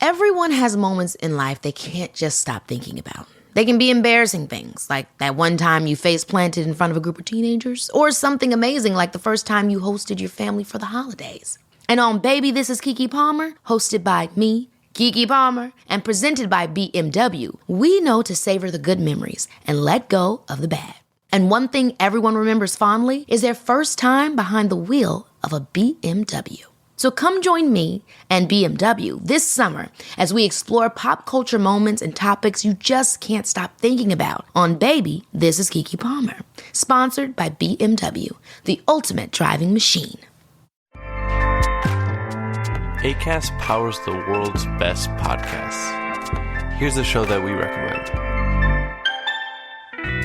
Everyone has moments in life they can't just stop thinking about. They can be embarrassing things, like that one time you face planted in front of a group of teenagers, or something amazing like the first time you hosted your family for the holidays. And on Baby, This is Keke Palmer, hosted by me, Keke Palmer, and presented by BMW, we know to savor the good memories and let go of the bad. And one thing everyone remembers fondly is their first time behind the wheel of a BMW. So come join me and BMW this summer as we explore pop culture moments and topics you just can't stop thinking about on Baby, This is Keke Palmer, sponsored by BMW, the ultimate driving machine. Acast powers the world's best podcasts. Here's a show that we recommend.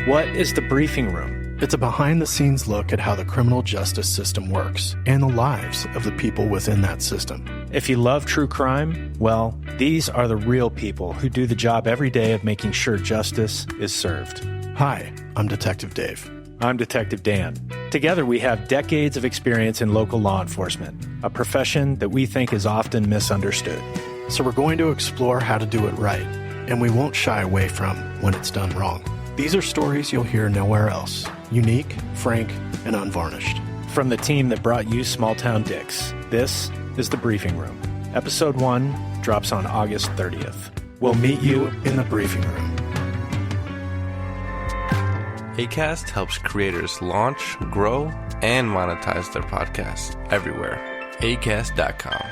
What is The Briefing Room? It's a behind-the-scenes look at how the criminal justice system works and the lives of the people within that system. If you love true crime, well, these are the real people who do the job every day of making sure justice is served. Hi, I'm Detective Dave. I'm Detective Dan. Together we have decades of experience in local law enforcement, a profession that we think is often misunderstood. So we're going to explore how to do it right, and we won't shy away from when it's done wrong. These are stories you'll hear nowhere else. Unique, frank, and unvarnished. From the team that brought you Small Town Dicks, this is The Briefing Room. Episode 1 drops on August 30th. We'll meet you in the briefing room. Acast helps creators launch, grow, and monetize their podcasts everywhere. Acast.com.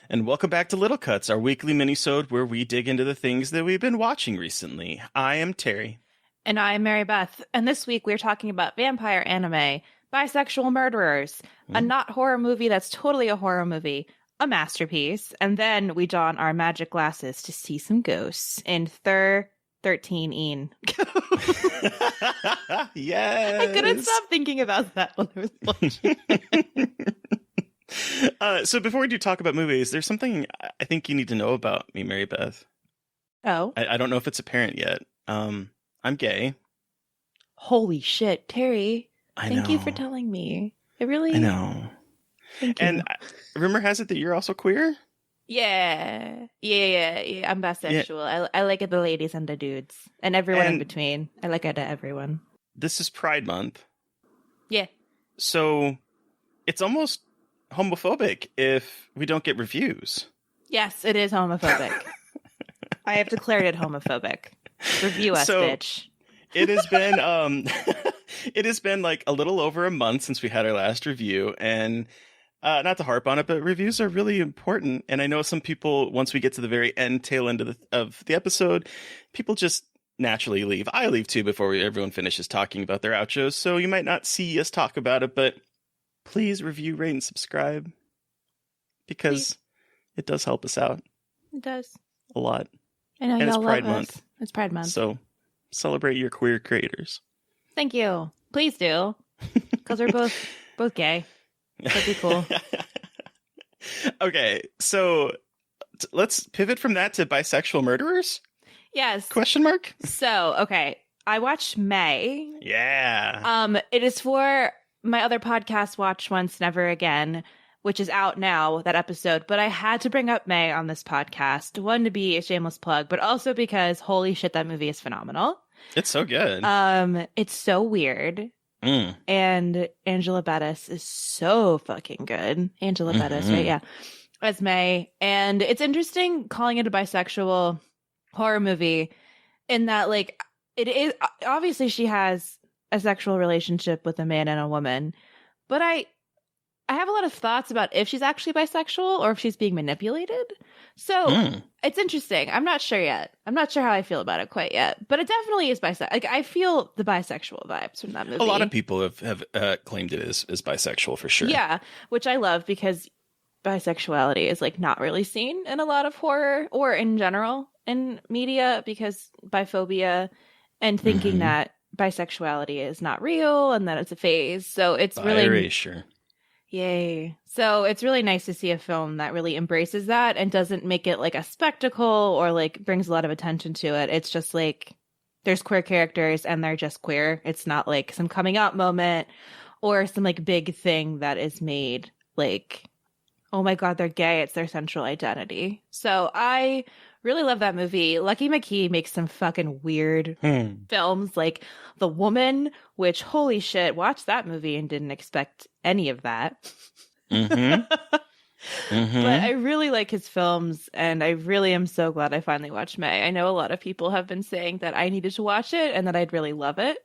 And welcome back to Little Cuts, our weekly minisode where we dig into the things that we've been watching recently. I am Terry. And I'm Mary Beth. And this week we're talking about vampire anime, bisexual murderers, a not horror movie that's totally a horror movie, a masterpiece, and then we don our magic glasses to see some ghosts in Thir13en. Yes! I couldn't stop thinking about that when I was watching. So before we do talk about movies, there's something I think you need to know about me, Mary Beth. Oh? I don't know if it's apparent yet. I'm gay. Holy shit, Terry. Thank you for know. telling me. It really... I know. Thank you. And rumor has it that you're also queer? Yeah. I'm bisexual. Yeah. I like it, the ladies and the dudes. And everyone in between. I like it to everyone. This is Pride Month. Yeah. So it's almost homophobic if we don't get reviews. Yes, it is homophobic. I have declared it homophobic. Review us, bitch. It has been it has been like a little over a month since we had our last review, and not to harp on it, but reviews are really important. And I know some people, once we get to the very end, tail end of the episode, people just naturally leave. I leave too before everyone finishes talking about their outros, so you might not see us talk about it, but please review, rate, and subscribe, because it does help us out. It does. A lot. I know, and y'all it's Pride love Month. us. It's Pride Month. So celebrate your queer creators. Thank you. Please do. Because we're both gay. That'd be cool. Okay, so let's pivot from that to bisexual murderers? Yes. Question mark? So, okay. I watched May. Yeah. It is for my other podcast, Watch Once, Never Again, which is out now, that episode. But I had to bring up May on this podcast. One, to be a shameless plug, but also because, holy shit, that movie is phenomenal. It's so good. It's so weird. And Angela Bettis is so fucking good. Angela Bettis, right? Yeah. As May. And it's interesting calling it a bisexual horror movie in that, like, it is obviously she has a sexual relationship with a man and a woman, but I have a lot of thoughts about if she's actually bisexual or if she's being manipulated. So it's interesting. I'm not sure yet. I'm not sure how I feel about it quite yet, but it definitely is bisexual. Like, I feel the bisexual vibes from that movie. A lot of people have claimed it is bisexual for sure. Yeah, which I love because bisexuality is like not really seen in a lot of horror or in general in media, because biphobia and thinking that bisexuality is not real and that it's a phase. So it's really sure. Yay. So it's really nice to see a film that really embraces that and doesn't make it like a spectacle or like brings a lot of attention to it. It's just like there's queer characters and they're just queer. It's not like some coming out moment or some like big thing that is made like, oh my God, they're gay. It's their central identity. So I really love that movie. Lucky McKee makes some fucking weird films like The Woman, which holy shit, watched that movie and didn't expect any of that. But I really like his films and I really am so glad I finally watched May. I know a lot of people have been saying that I needed to watch it and that I'd really love it.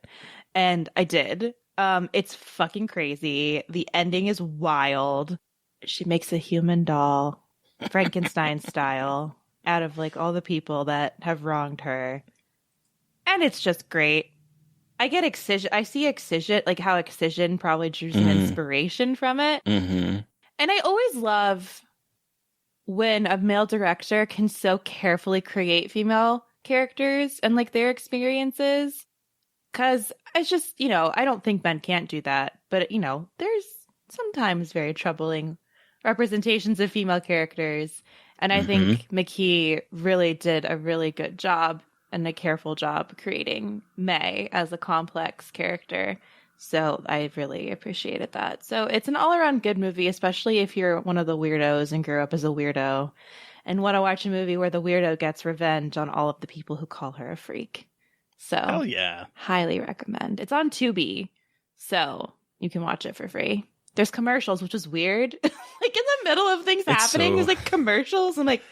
And I did. It's fucking crazy. The ending is wild. She makes a human doll, Frankenstein style, out of like all the people that have wronged her. And it's just great. I get Excision. I see Excision, like how Excision probably drew some inspiration from it. And I always love when a male director can so carefully create female characters and like their experiences. Because it's just, you know, I don't think men can't do that. But, you know, there's sometimes very troubling representations of female characters. And I think McKee really did a really good job and a careful job creating May as a complex character. So I really appreciated that. So it's an all-around good movie, especially if you're one of the weirdos and grew up as a weirdo and want to watch a movie where the weirdo gets revenge on all of the people who call her a freak. So hell yeah. Highly recommend. It's on Tubi, so you can watch it for free. There's commercials, which is weird. Like in the middle of things happening, there's like commercials and like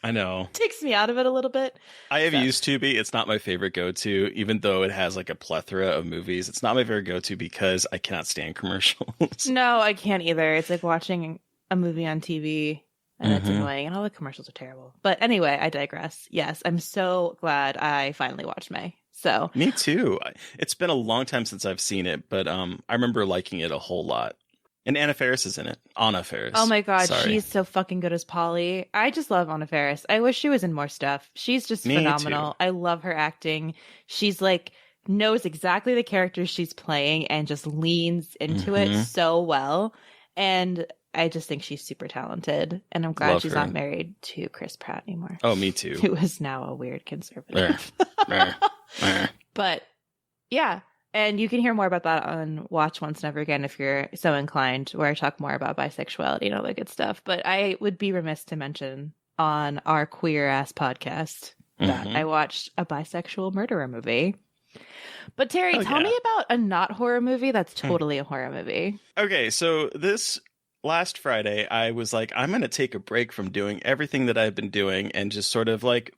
I know. Takes me out of it a little bit. I have used Tubi. It's not my favorite go-to, even though it has like a plethora of movies. It's not my favorite go-to because I cannot stand commercials. No, I can't either. It's like watching a movie on TV and it's annoying and all the commercials are terrible. But anyway, I digress. Yes, I'm so glad I finally watched May. So me too. It's been a long time since I've seen it, but I remember liking it a whole lot. And Anna Faris is in it. Anna Faris. Oh my God, Sorry. she's so fucking good as Polly. I just love Anna Faris. I wish she was in more stuff. She's just phenomenal. Too. I love her acting. She's like knows exactly the characters she's playing and just leans into it so well. And I just think she's super talented. And I'm glad she's not married to Chris Pratt anymore. Oh, me too. Who is now a weird conservative. But yeah. And you can hear more about that on Watch Once Never Again if you're so inclined, where I talk more about bisexuality and all that good stuff. But I would be remiss to mention on our queer ass podcast that I watched a bisexual murderer movie. But Terry, tell me about a not horror movie that's totally a horror movie. Okay, so this last Friday, I was like, I'm going to take a break from doing everything that I've been doing and just sort of like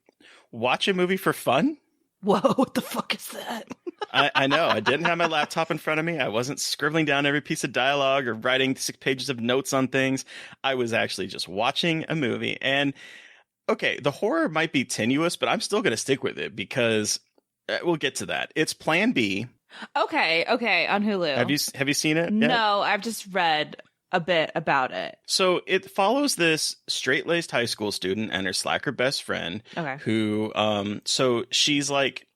watch a movie for fun. Whoa, what the fuck is that? I know. I didn't have my laptop in front of me. I wasn't scribbling down every piece of dialogue or writing 6 pages of notes on things. I was actually just watching a movie. And okay, the horror might be tenuous, but I'm still going to stick with it because we'll get to that. It's Plan B. Okay, on Hulu. Have you seen it? No, I've just read a bit about it. So it follows this straight-laced high school student and her slacker best friend who so she's like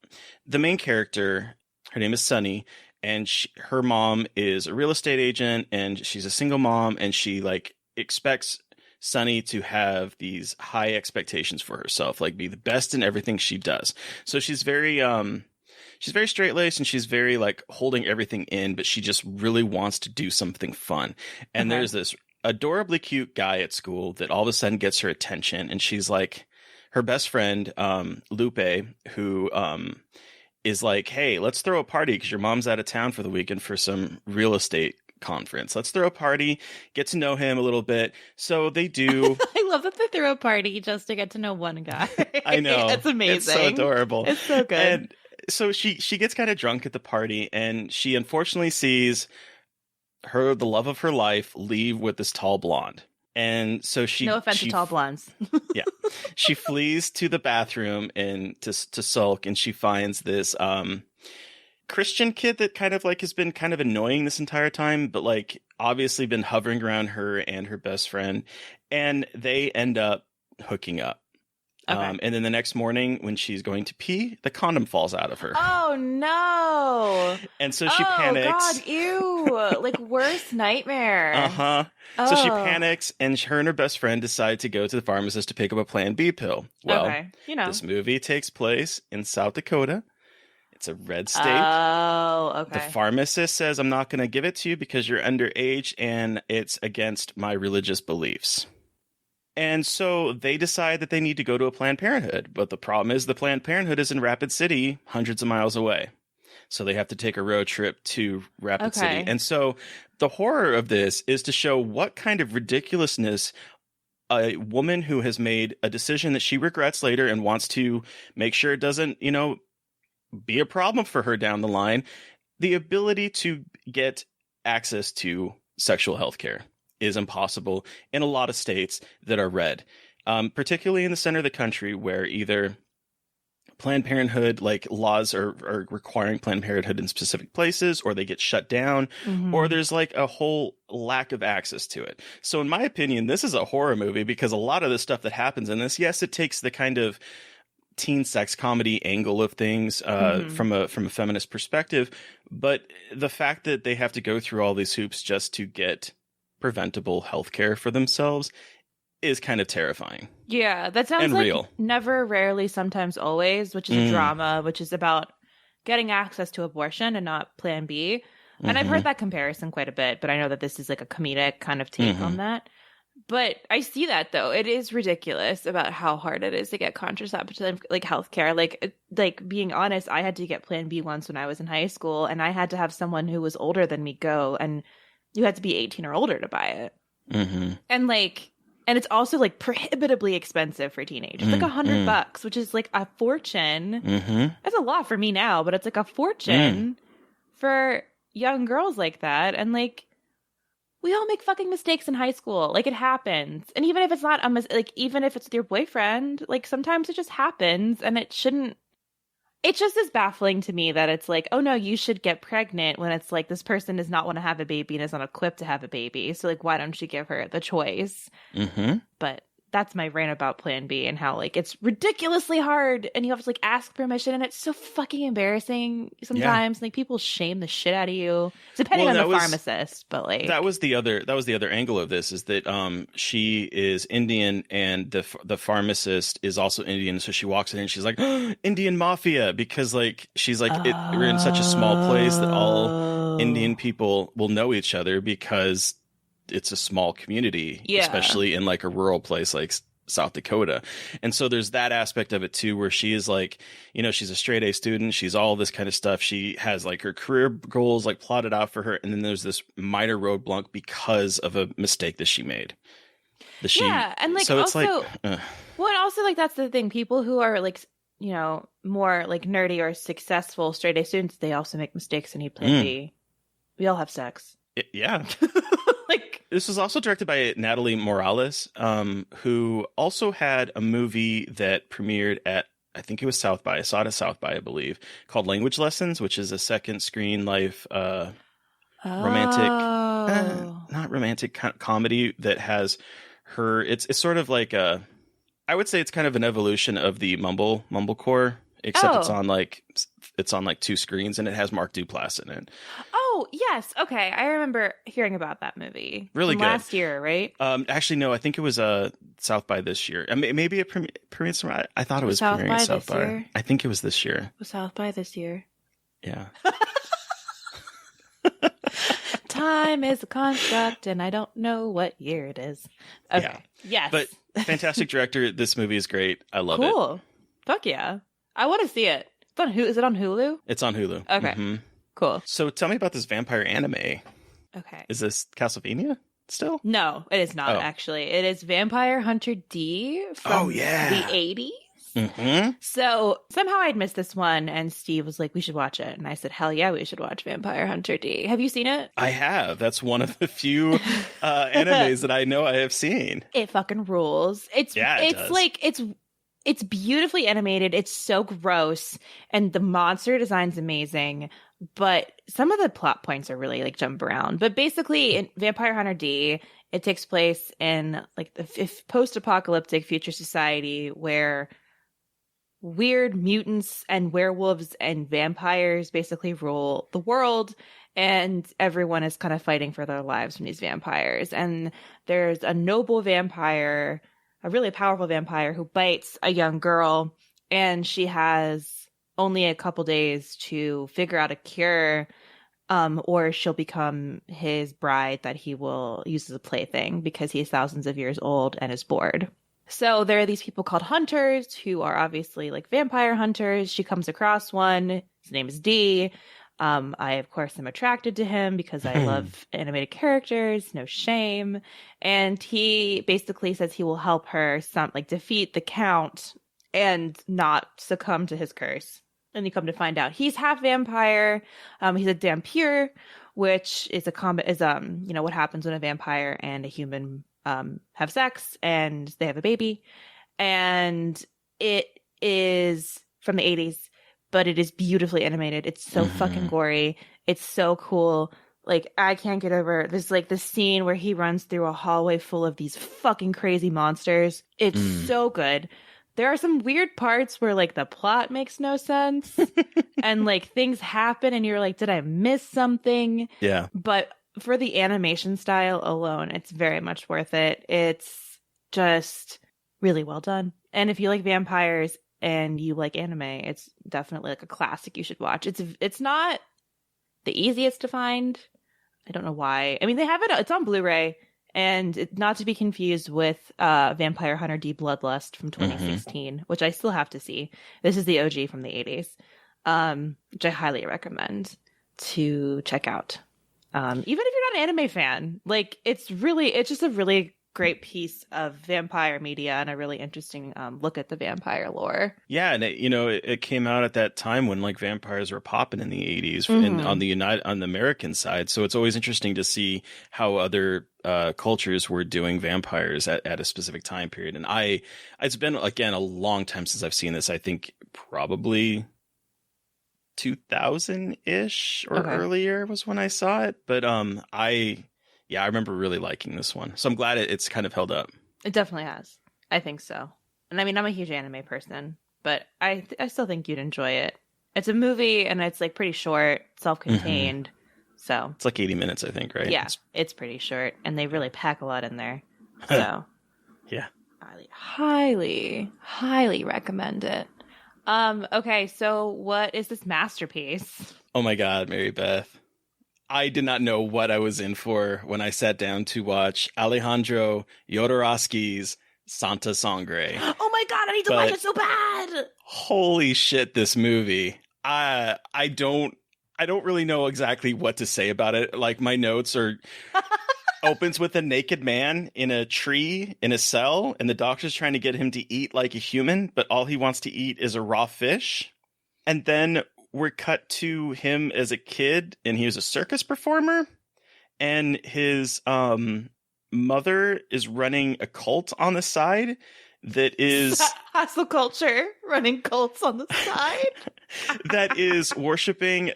the main character. Her name is Sunny, and her mom is a real estate agent, and she's a single mom, and she like expects Sunny to have these high expectations for herself, like be the best in everything she does. So she's very straight-laced and she's very like holding everything in, but she just really wants to do something fun. And there's this adorably cute guy at school that all of a sudden gets her attention. And she's like, her best friend, Lupe, who is like, hey, let's throw a party because your mom's out of town for the weekend for some real estate conference. Let's throw a party, get to know him a little bit. So they do. I love that they throw a party just to get to know one guy. I know. It's amazing. It's so adorable. It's so good. And so she gets kind of drunk at the party, and she unfortunately sees the love of her life leave with this tall blonde. And so no offense to tall blondes. Yeah. She flees to the bathroom and to sulk, and she finds this Christian kid that kind of like has been kind of annoying this entire time, but like obviously been hovering around her and her best friend, and they end up hooking up. Okay. And then the next morning when she's going to pee, the condom falls out of her. Oh no. And so she panics. Oh God, ew. Like worst nightmare. Uh-huh. Oh. So she panics, and her and her best friend decide to go to the pharmacist to pick up a Plan B pill. Well, okay. You know. this movie takes place in South Dakota. It's a red state. Oh, okay. The pharmacist says, I'm not going to give it to you because you're underage and it's against my religious beliefs. And so they decide that they need to go to a Planned Parenthood. But the problem is the Planned Parenthood is in Rapid City, hundreds of miles away. So they have to take a road trip to Rapid City. And so the horror of this is to show what kind of ridiculousness a woman who has made a decision that she regrets later and wants to make sure it doesn't, be a problem for her down the line, the ability to get access to sexual health care is impossible in a lot of states that are red, particularly in the center of the country where either Planned Parenthood, like laws are requiring Planned Parenthood in specific places, or they get shut down, or there's like a whole lack of access to it. So in my opinion, this is a horror movie because a lot of the stuff that happens in this, yes, it takes the kind of teen sex comedy angle of things from a feminist perspective, but the fact that they have to go through all these hoops just to get preventable health care for themselves is kind of terrifying. Yeah, that sounds and like real. Never, Rarely, Sometimes, Always, which is a drama, which is about getting access to abortion and not Plan B. And I've heard that comparison quite a bit, but I know that this is like a comedic kind of take on that. But I see that, though. It is ridiculous about how hard it is to get contraceptive, like healthcare. Like being honest, I had to get Plan B once when I was in high school, and I had to have someone who was older than me go, and you had to be 18 or older to buy it. And it's also like prohibitively expensive for teenagers. Like $100, which is like a fortune. That's a lot for me now, but it's like a fortune for young girls like that. And like, we all make fucking mistakes in high school. Like, it happens. And even if it's not even if it's with your boyfriend, like sometimes it just happens, and it shouldn't. It just is baffling to me that it's like, oh no, you should get pregnant, when it's like this person does not want to have a baby and is not equipped to have a baby. So like, why don't you give her the choice? But that's my rant about Plan B and how like it's ridiculously hard and you have to like ask permission, and it's so fucking embarrassing sometimes. Like, people shame the shit out of you, depending on the pharmacist. But like, that was the other angle of this, is that she is Indian and the pharmacist is also Indian. So she walks in and she's like, Indian mafia, because like she's like we're in such a small place that all Indian people will know each other because it's a small community, especially in like a rural place like South Dakota. And so there's that aspect of it too, where she is like, she's a straight A student. She's all this kind of stuff. She has like her career goals like plotted out for her. And then there's this minor roadblock because of a mistake that she made. And like, so also, it's like, well, and also like, that's the thing. People who are like, more like nerdy or successful straight A students, they also make mistakes and need Plan B. We all have sex. Yeah. Like, this was also directed by Natalie Morales, who also had a movie that premiered at, I think it was South by. I saw it at South by, I believe, called Language Lessons, which is a second screen life romantic, not romantic comedy that has her. It's sort of like I would say it's kind of an evolution of the mumblecore, except it's on like two screens, and it has Mark Duplass in it. Oh, yes. Okay. I remember hearing about that movie. Really good. Last year, right? Actually, no. I think it was South by this year. Maybe it premiered somewhere. I thought it was premiering at South by. I think it was this year. Was South by this year? Yeah. Time is a construct, and I don't know what year it is. Okay. Yeah. Yes. But fantastic director. This movie is great. I love it. Cool. Fuck yeah. I want to see it. It's on Is it on Hulu? It's on Hulu. Okay. Cool. So tell me about this vampire anime. Okay. Is this Castlevania still? No, it is not, actually. It is Vampire Hunter D from the 80s. So somehow I'd missed this one, and Steve was like, we should watch it. And I said, hell yeah, we should watch Vampire Hunter D. Have you seen it? I have. That's one of the few animes that I know I have seen. It fucking rules. It's like, it's beautifully animated. It's so gross. And the monster design's amazing. But some of the plot points are really like jump around. But basically, in Vampire Hunter D, it takes place in like the post-apocalyptic future society where weird mutants and werewolves and vampires basically rule the world, and everyone is kind of fighting for their lives from these vampires. And there's a noble vampire, a really powerful vampire, who bites a young girl, and she has only a couple days to figure out a cure, or she'll become his bride that he will use as a plaything because he's thousands of years old and is bored. So there are these people called hunters who are obviously like vampire hunters. She comes across one. His name is D. I, of course, am attracted to him because I love animated characters, no shame. And he basically says he will help her defeat the Count and not succumb to his curse. And you come to find out he's half vampire. He's a dhampir, which is what happens when a vampire and a human have sex and they have a baby. And it is from the 80s, but it is beautifully animated. It's so fucking gory. It's so cool. Like, I can't get over this, like, the scene where he runs through a hallway full of these fucking crazy monsters. It's so good. There are some weird parts where, like, the plot makes no sense and, like, things happen and you're like, did I miss something? Yeah. But for the animation style alone, it's very much worth it. It's just really well done. And if you like vampires and you like anime, it's definitely like a classic you should watch. It's not the easiest to find. I don't know why. I mean, they have it. It's on Blu-ray. And not to be confused with Vampire Hunter D Bloodlust from 2016, which I still have to see. This is the OG from the 80s, which I highly recommend to check out. Even if you're not an anime fan, like, it's just a really great piece of vampire media and a really interesting look at the vampire lore. Yeah, and it came out at that time when like vampires were popping in the 80s on the American side. So it's always interesting to see how other cultures were doing vampires at a specific time period. And it's been, again, a long time since I've seen this. I think probably 2000-ish or earlier was when I saw it. But I remember really liking this one. So I'm glad it's kind of held up. It definitely has. I think so. And I mean, I'm a huge anime person, but I still think you'd enjoy it. It's a movie and it's like pretty short, self-contained. So it's like 80 minutes, I think, right? Yeah, it's pretty short and they really pack a lot in there. So yeah. Highly, highly recommend it. Okay, so what is this masterpiece? Oh my God, Mary Beth. I did not know what I was in for when I sat down to watch Alejandro Jodorowsky's Santa Sangre. Oh my God, I need to watch it so bad. Holy shit, this movie. I don't really know exactly what to say about it. Like, my notes are opens with a naked man in a tree in a cell, and the doctor's trying to get him to eat like a human, but all he wants to eat is a raw fish. And then we're cut to him as a kid, and he was a circus performer, and his mother is running a cult on the side that is hustle culture, running cults on the side. That is worshiping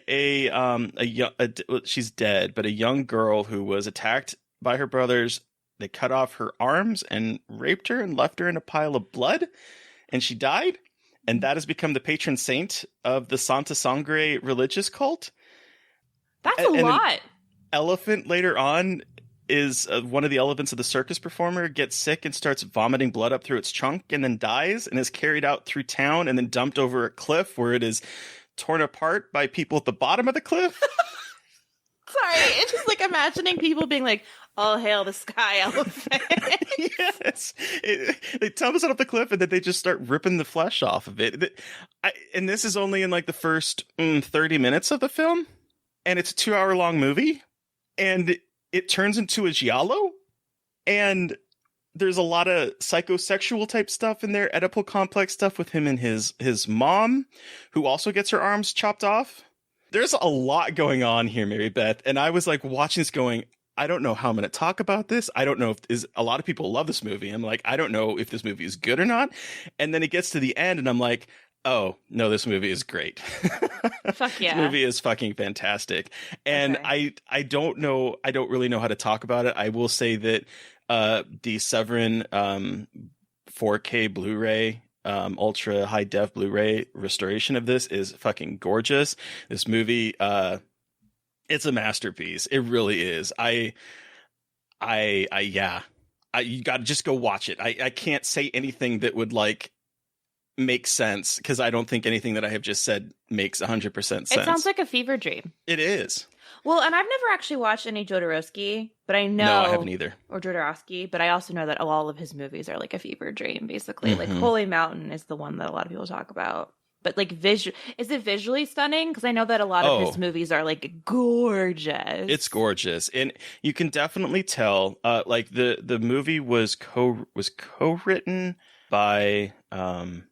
she's dead, but a young girl who was attacked by her brothers. They cut off her arms and raped her and left her in a pile of blood, and she died. And that has become the patron saint of the Santa Sangre religious cult. That's a lot. An elephant later on is one of the elephants of the circus performer gets sick and starts vomiting blood up through its trunk and then dies and is carried out through town and then dumped over a cliff where it is torn apart by people at the bottom of the cliff. Sorry, it's just like imagining people being like, "All hail the sky elephant." Yes. They tumble it off the cliff and then they just start ripping the flesh off of it. And this is only in like the first 30 minutes of the film. And it's a 2-hour-long movie. And it turns into a giallo. And there's a lot of psychosexual type stuff in there. Oedipal complex stuff with him and his mom, who also gets her arms chopped off. There's a lot going on here, Mary Beth. And I was like watching this going, I don't know how I'm going to talk about this. I don't know if a lot of people love this movie. I'm like, I don't know if this movie is good or not. And then it gets to the end and I'm like, oh, no, this movie is great. Fuck yeah. This movie is fucking fantastic. And okay. I don't really know how to talk about it. I will say that the Severin 4K Blu-ray ultra high def Blu-ray restoration of this is fucking gorgeous. This movie, it's a masterpiece. It really is. You got to just go watch it. I can't say anything that would like make sense because I don't think anything that I have just said makes 100% sense. It sounds like a fever dream. It is. Well, and I've never actually watched any Jodorowsky, but I know... No, I haven't either. Or Jodorowsky, but I also know that all of his movies are like a fever dream, basically. Like Holy Mountain is the one that a lot of people talk about. But like, is it visually stunning? Because I know that a lot of his movies are like gorgeous. It's gorgeous, and you can definitely tell. Like the movie was co-written by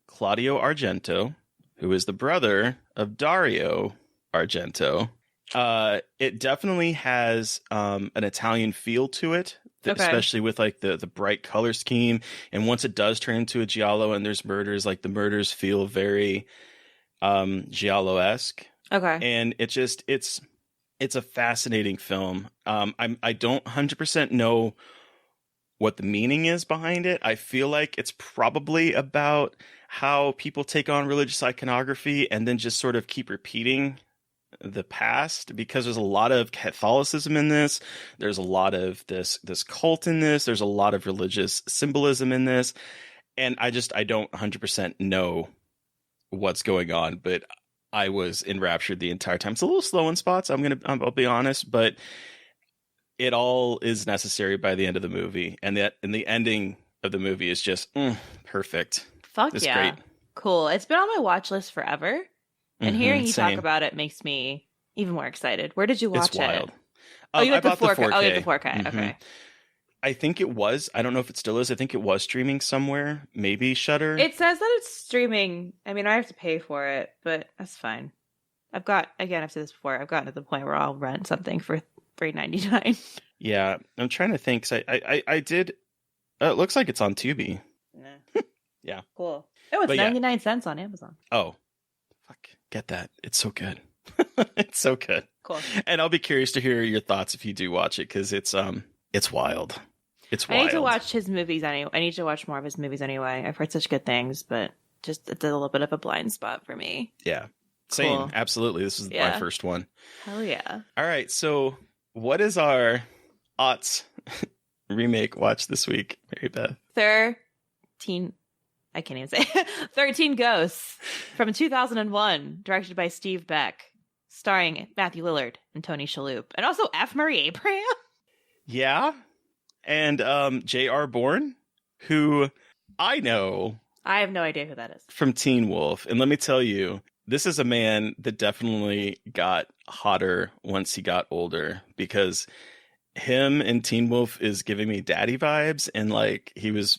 Claudio Argento, who is the brother of Dario Argento. It definitely has an Italian feel to it, especially with like the bright color scheme. And once it does turn into a giallo and there's murders, like the murders feel very giallo-esque. Okay. And it's a fascinating film. I don't 100% know what the meaning is behind it. I feel like it's probably about how people take on religious iconography and then just sort of keep repeating the past, because there's a lot of Catholicism in this. There's a lot of this cult in this. There's a lot of religious symbolism in this. And I don't 100% know what's going on, but I was enraptured the entire time. It's a little slow in spots. I'll be honest, but it all is necessary by the end of the movie. And the ending of the movie is just perfect. Fuck it's yeah. Great. Cool. It's been on my watch list forever. And hearing you same. talk about it makes me even more excited. Where did you watch It's wild. it? Oh, you got the 4K. 4K. Oh, you got the 4K. Okay. I think it was. I don't know if it still is. I think it was streaming somewhere. Maybe Shudder. It says that it's streaming. I mean, I have to pay for it, but that's fine. I've said this before. I've gotten to the point where I'll rent something for $3.99. Yeah, I'm trying to think. I did. It looks like it's on Tubi. Yeah. Cool. Oh, it's 99 cents on Amazon. Oh, fuck! Get that. It's so good. It's so good. Cool. And I'll be curious to hear your thoughts if you do watch it, because it's wild. It's wild. I need to watch his movies anyway. I need to watch more of his movies anyway. I've heard such good things, but just it's a little bit of a blind spot for me. Yeah. Same. Cool. Absolutely. This is my first one. Hell yeah. All right. So what is our aughts remake watch this week, Mary Beth? 13... I can't even say 13 Ghosts from 2001, directed by Steve Beck, starring Matthew Lillard and Tony Shalhoub, and also F. Murray Abraham. Yeah. And J.R. Bourne, who I know. I have no idea who that is. From Teen Wolf. And let me tell you, this is a man that definitely got hotter once he got older, because him in Teen Wolf is giving me daddy vibes, and like he was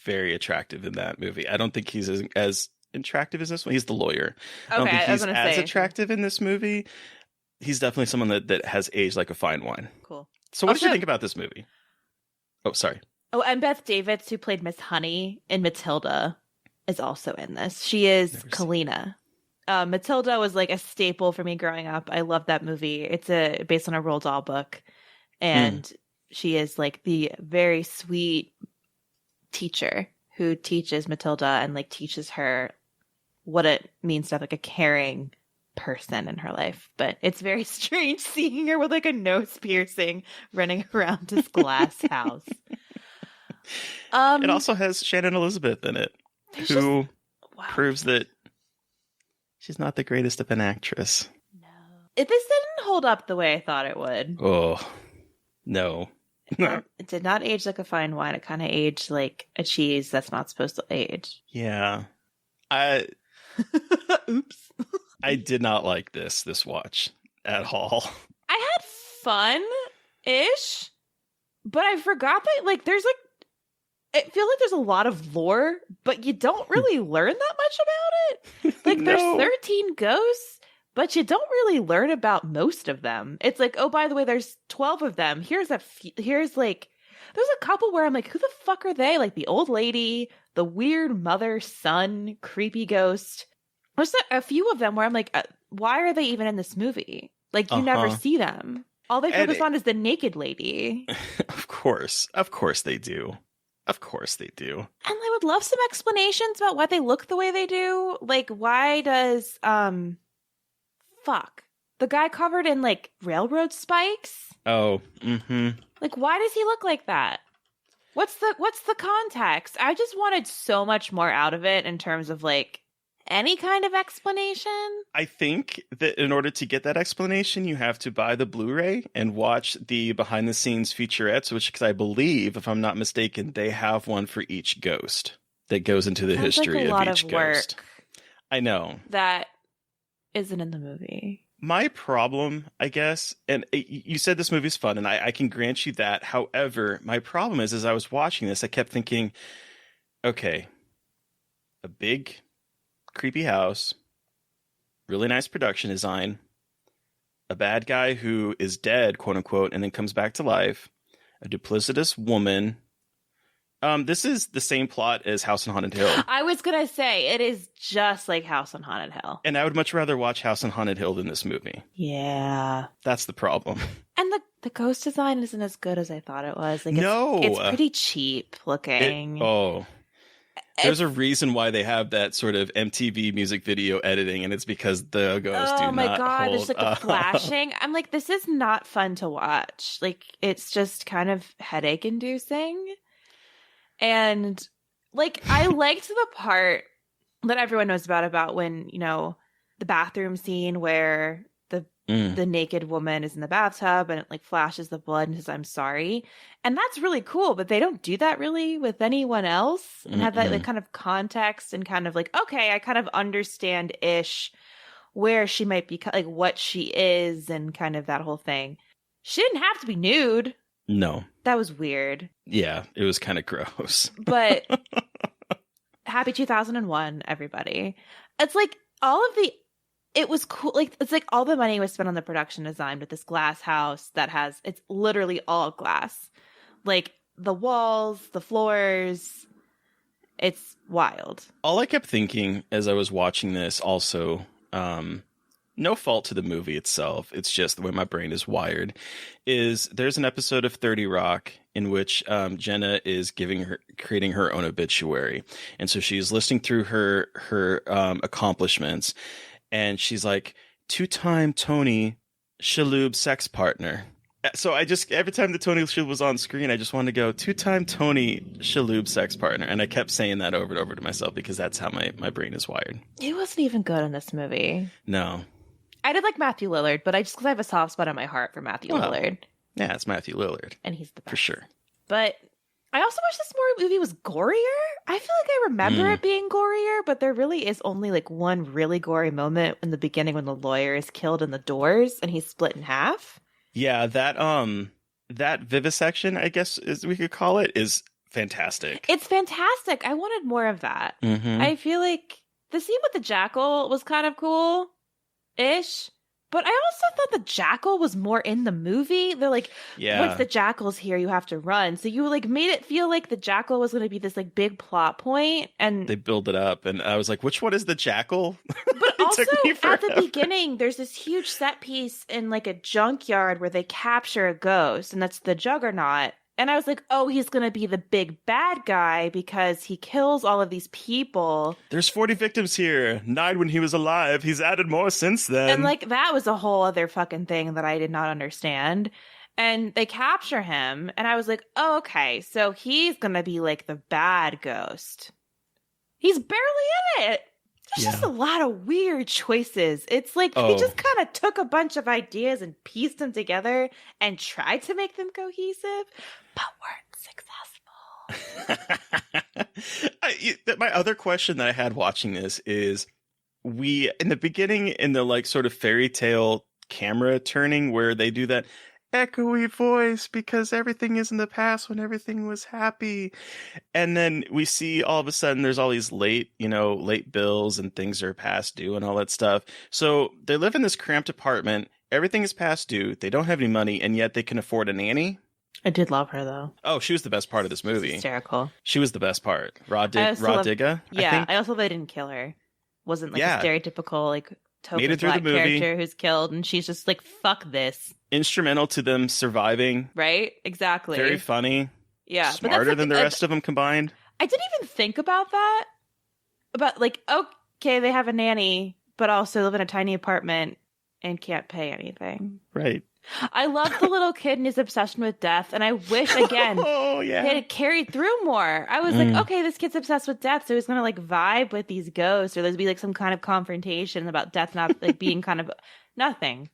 very attractive in that movie. I don't think he's as attractive as this one. He's the lawyer. I don't think he's as attractive in this movie. He's definitely someone that has aged like a fine wine. Cool. So what did you think about this movie? Oh, sorry. Oh, and Beth Davids, who played Miss Honey in Matilda, is also in this. She is Kalina. Matilda was like a staple for me growing up. I love that movie. It's based on a Roald Dahl book. And she is like the very sweet teacher who teaches Matilda and like teaches her what it means to have like a caring person in her life. But it's very strange seeing her with like a nose piercing running around this glass house. It also has Shannon Elizabeth in it, who proves that she's not the greatest of an actress. No. This didn't hold up the way I thought it would. Oh, no. It did not age like a fine wine. It kind of aged like a cheese that's not supposed to age. Yeah. Oops. I did not like this watch at all. I had fun-ish, but I forgot that like there's like it feels like there's a lot of lore, but you don't really learn that much about it. Like No. there's 13 ghosts, but you don't really learn about most of them. It's like, oh, by the way, there's 12 of them. Here's like, there's a couple where I'm like, who the fuck are they? Like the old lady, the weird mother-son creepy ghost. There's a few of them where I'm like, why are they even in this movie? Like you never see them. All they focus on is the naked lady. Of course they do. Of course they do. And I would love some explanations about why they look the way they do. Like, why does the guy covered in like railroad spikes? Oh, mm-hmm. Like, why does he look like that? What's the context? I just wanted so much more out of it in terms of like any kind of explanation. I think that in order to get that explanation, you have to buy the Blu-ray and watch the behind-the-scenes featurettes, which, because I believe, if I'm not mistaken, they have one for each ghost that goes into the history like of each ghost. I know. That isn't in the movie. My problem, I guess, and you said this movie's fun, and I can grant you that. However, my problem is, as I was watching this, I kept thinking, okay, a big, creepy house, really nice production design, a bad guy who is dead, quote unquote, and then comes back to life, a duplicitous woman. This is the same plot as House on Haunted Hill. I was going to say, it is just like House on Haunted Hill. And I would much rather watch House on Haunted Hill than this movie. Yeah. That's the problem. And the ghost design isn't as good as I thought it was. Like, no. It's pretty cheap looking. There's a reason why they have that sort of MTV music video editing, and it's because the ghosts do not hold. Oh my God, there's like the flashing. I'm like, this is not fun to watch. Like, it's just kind of headache inducing. And like, I liked the part that everyone knows about when, you know, the bathroom scene where the naked woman is in the bathtub and it like flashes the blood and says, "I'm sorry." And that's really cool, but they don't do that really with anyone else and have that like kind of context and kind of like, okay, I kind of understand ish where she might be, like what she is and kind of that whole thing. She didn't have to be nude. No. That was weird. Yeah, it was kind of gross. But happy 2001, everybody. It's like it was cool. Like, it's like all the money was spent on the production design with this glass house that it's literally all glass. Like the walls, the floors. It's wild. All I kept thinking as I was watching this also, no fault to the movie itself, it's just the way my brain is wired, is there's an episode of 30 Rock in which Jenna is creating her own obituary. And so she's listing through her accomplishments, and she's like, 2-time Tony Shalhoub sex partner. So I just, every time the Tony Shalhoub was on screen, I just wanted to go, 2-time Tony Shalhoub sex partner. And I kept saying that over and over to myself because that's how my brain is wired. It wasn't even good in this movie. No. I did like Matthew Lillard, but because I have a soft spot in my heart for Matthew Lillard. Yeah, it's Matthew Lillard. And he's the best. For sure. But I also wish this movie was gorier. I feel like I remember it being gorier, but there really is only like one really gory moment in the beginning when the lawyer is killed in the doors and he's split in half. Yeah, that vivisection, I guess as we could call it, is fantastic. It's fantastic. I wanted more of that. Mm-hmm. I feel like the scene with the jackal was kind of cool-ish. But I also thought the jackal was more in the movie. They're like, once the jackal's here, you have to run. So you like made it feel like the jackal was going to be this like big plot point, and they build it up. And I was like, which one is the jackal? But also at the beginning, there's this huge set piece in like a junkyard where they capture a ghost, and that's the Juggernaut. And I was like, oh, he's going to be the big bad guy because he kills all of these people. There's 40 victims here. 9 when he was alive. He's added more since then. And like, that was a whole other fucking thing that I did not understand. And they capture him. And I was like, oh, okay. So he's going to be like the bad ghost. He's barely in it. There's just a lot of weird choices. It's like he just kind of took a bunch of ideas and pieced them together and tried to make them cohesive, but weren't successful. My other question that I had watching this is, in the beginning, in the like sort of fairy tale camera turning where they do that echoey voice because everything is in the past when everything was happy. And then we see all of a sudden there's all these late bills and things are past due and all that stuff. So they live in this cramped apartment. Everything is past due. They don't have any money, and yet they can afford a nanny. I did love her, though. Oh, she was the best part of this movie. Hysterical. She was the best part. Raw Digga. Yeah, I also thought they didn't kill her. Wasn't like a stereotypical like token black character who's killed, and she's just like, fuck this. Instrumental to them surviving. Right? Exactly. Very funny. Yeah. But Smarter than the rest of them combined. I didn't even think about that. About like, okay, they have a nanny, but also live in a tiny apartment and can't pay anything. Right. I love the little kid and his obsession with death, and I wish again they had carried through more. I was like, okay, this kid's obsessed with death, so he's gonna like vibe with these ghosts, or there's be like some kind of confrontation about death not like being kind of nothing.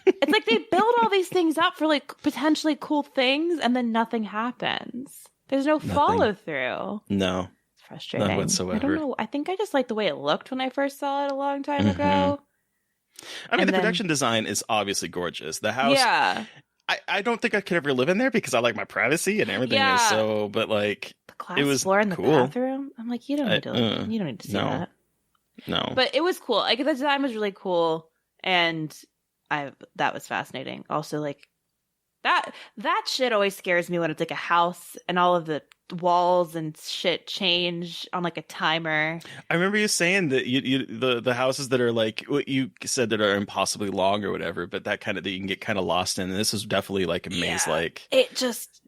It's like they build all these things up for like potentially cool things, and then nothing happens. There's no follow through. No, it's frustrating. None whatsoever. I don't know. I think I just like the way it looked when I first saw it a long time ago. I mean, the production design is obviously gorgeous. The house, I don't think I could ever live in there because I like my privacy and everything is so. But like, the glass it was floor in the cool. bathroom. I'm like, you don't need to. You don't need to see that. No, but it was cool. Like the design was really cool, and that was fascinating. Also, like that shit always scares me when it's like a house and all of the walls and shit change on like a timer. I remember you saying that the houses that are like what you said that are impossibly long or whatever, but that kind of that you can get kind of lost in. And this is definitely like a maze. Like it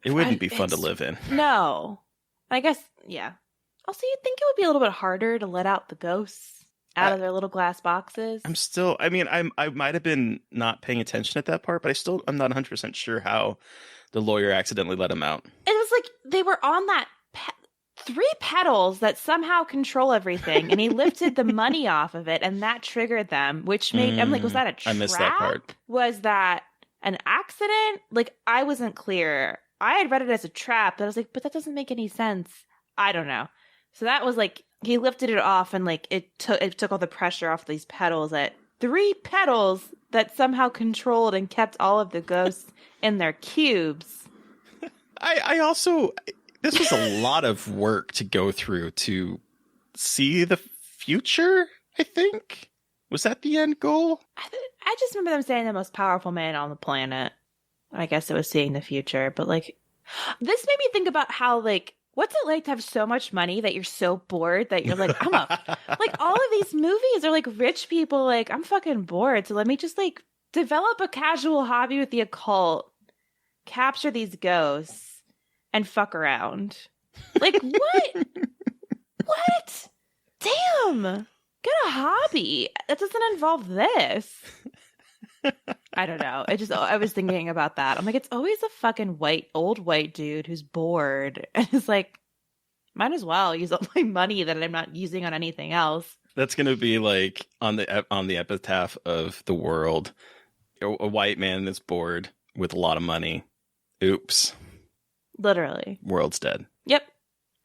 wouldn't be fun to live in. No, I guess Also, you'd think it would be a little bit harder to let out the ghosts out of their little glass boxes. I might have been not paying attention at that part, but I'm not 100% sure how the lawyer accidentally let him out. It was like they were on that 3 pedals that somehow control everything, and he lifted the money off of it, and that triggered them, which made I'm like, was that a trap? I missed that part. Was that an accident? Like, I wasn't clear. I had read it as a trap, but I was like, but that doesn't make any sense. I don't know. So that was like he lifted it off, and like it took all the pressure off these pedals. 3 pedals that somehow controlled and kept all of the ghosts in their cubes. I also, this was a lot of work to go through to see the future, I think. Was that the end goal? I just remember them saying the most powerful man on the planet. I guess it was seeing the future, but like, this made me think about how like, what's it like to have so much money that you're so bored that you're like, like all of these movies are like rich people, like, I'm fucking bored. So let me just like develop a casual hobby with the occult, capture these ghosts, and fuck around. Like, what? What? Damn. Get a hobby. That doesn't involve this. I don't know. I was thinking about that. I'm like, it's always a fucking old white dude who's bored. And it's like, might as well use all my money that I'm not using on anything else. That's going to be like on the epitaph of the world. A white man that's bored with a lot of money. Oops. Literally. World's dead. Yep.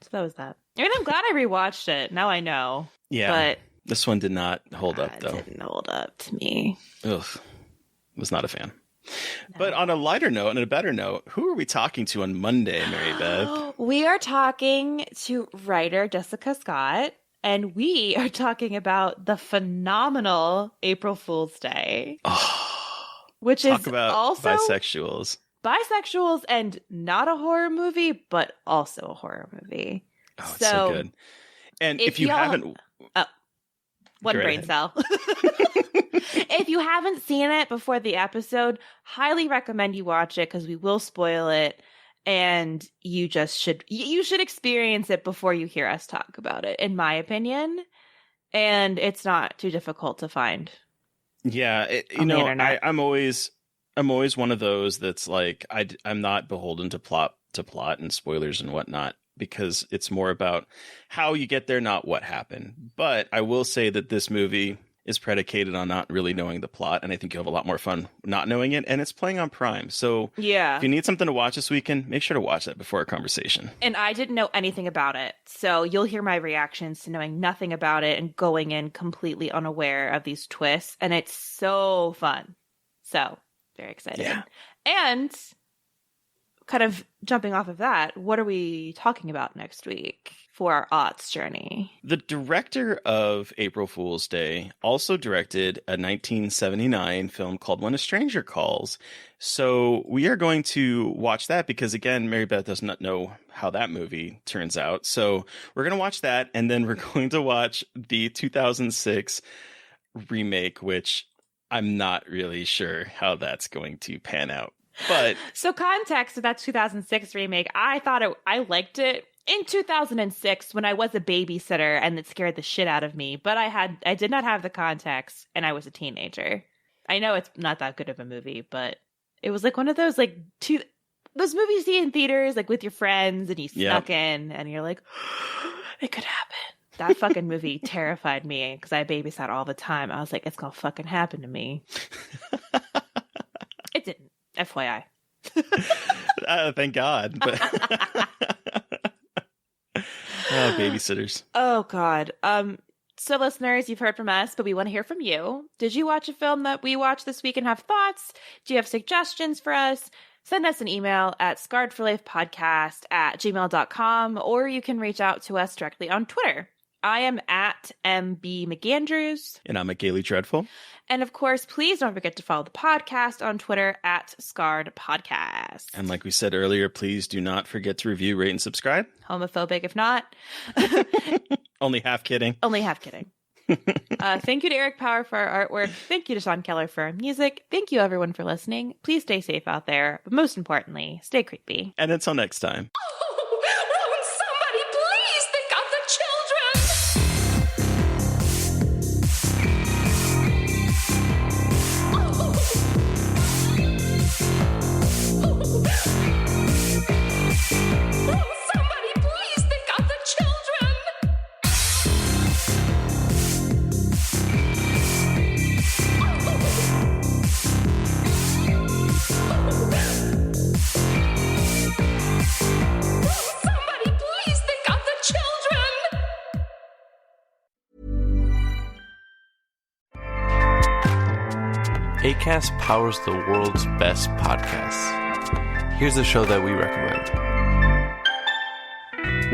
So that was that. I mean, I'm glad I rewatched it. Now I know. Yeah. But this one did not hold up, though. It didn't hold up to me. Ugh. Was not a fan. No. But on a lighter note and a better note, who are we talking to on Monday, Mary Beth? We are talking to writer Jessica Scott, and we are talking about the phenomenal April Fool's Day. Which talk is about also bisexuals and not a horror movie, but also a horror movie. Oh, it's so good. And if you haven't... one brain cell. If you haven't seen it before the episode, highly recommend you watch it because we will spoil it, and you should experience it before you hear us talk about it, in my opinion. And it's not too difficult to find. Yeah, I'm always one of those that's like I'm not beholden to plot and spoilers and whatnot, because it's more about how you get there, not what happened. But I will say that this movie is predicated on not really knowing the plot, and I think you'll have a lot more fun not knowing it, and it's playing on Prime. So if you need something to watch this weekend, make sure to watch that before our conversation. And I didn't know anything about it, so you'll hear my reactions to knowing nothing about it and going in completely unaware of these twists, and it's so fun. So, very excited. Yeah. And kind of jumping off of that, what are we talking about next week for our aughts journey? The director of April Fool's Day also directed a 1979 film called When a Stranger Calls. So we are going to watch that because, again, Mary Beth does not know how that movie turns out. So we're going to watch that, and then we're going to watch the 2006 remake, which I'm not really sure how that's going to pan out. But so context of that 2006 remake, I liked it in 2006 when I was a babysitter and it scared the shit out of me. But I did not have the context and I was a teenager. I know it's not that good of a movie, but it was like one of those those movies you see in theaters, like with your friends, and you snuck in and you're like, it could happen. That fucking movie terrified me because I babysat all the time. I was like, it's gonna fucking happen to me. It didn't. FYI. Thank God. But babysitters. Oh God. So listeners, you've heard from us, but we want to hear from you. Did you watch a film that we watched this week and have thoughts? Do you have suggestions for us? Send us an email at scarredforlifepodcast@gmail.com, or you can reach out to us directly on Twitter. I am at MB McAndrews. And I'm at Gaily Dreadful. And of course, please don't forget to follow the podcast on Twitter at Scarred Podcast. And like we said earlier, please do not forget to review, rate, and subscribe. Homophobic if not. Only half kidding. Only half kidding. Thank you to Eric Power for our artwork. Thank you to Sean Keller for our music. Thank you everyone for listening. Please stay safe out there. But most importantly, stay creepy. And until next time. Acast powers the world's best podcasts. Here's a show that we recommend.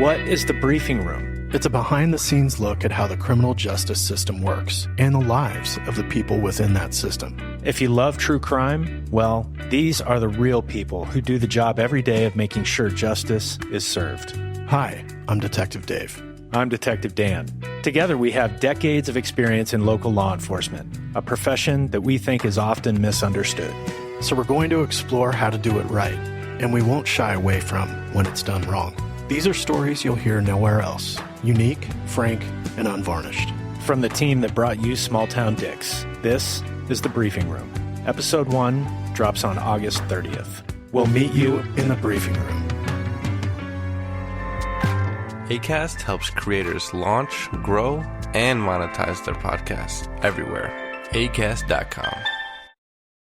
What is The Briefing Room? It's a behind-the-scenes look at how the criminal justice system works and the lives of the people within that system. If you love true crime, well, these are the real people who do the job every day of making sure justice is served. Hi, I'm Detective Dave. I'm Detective Dan. Together, we have decades of experience in local law enforcement, a profession that we think is often misunderstood. So we're going to explore how to do it right, and we won't shy away from when it's done wrong. These are stories you'll hear nowhere else. Unique, frank, and unvarnished. From the team that brought you Small Town Dicks, this is The Briefing Room. Episode 1 drops on August 30th. We'll meet you in the briefing room. Acast helps creators launch, grow, and monetize their podcasts everywhere. Acast.com.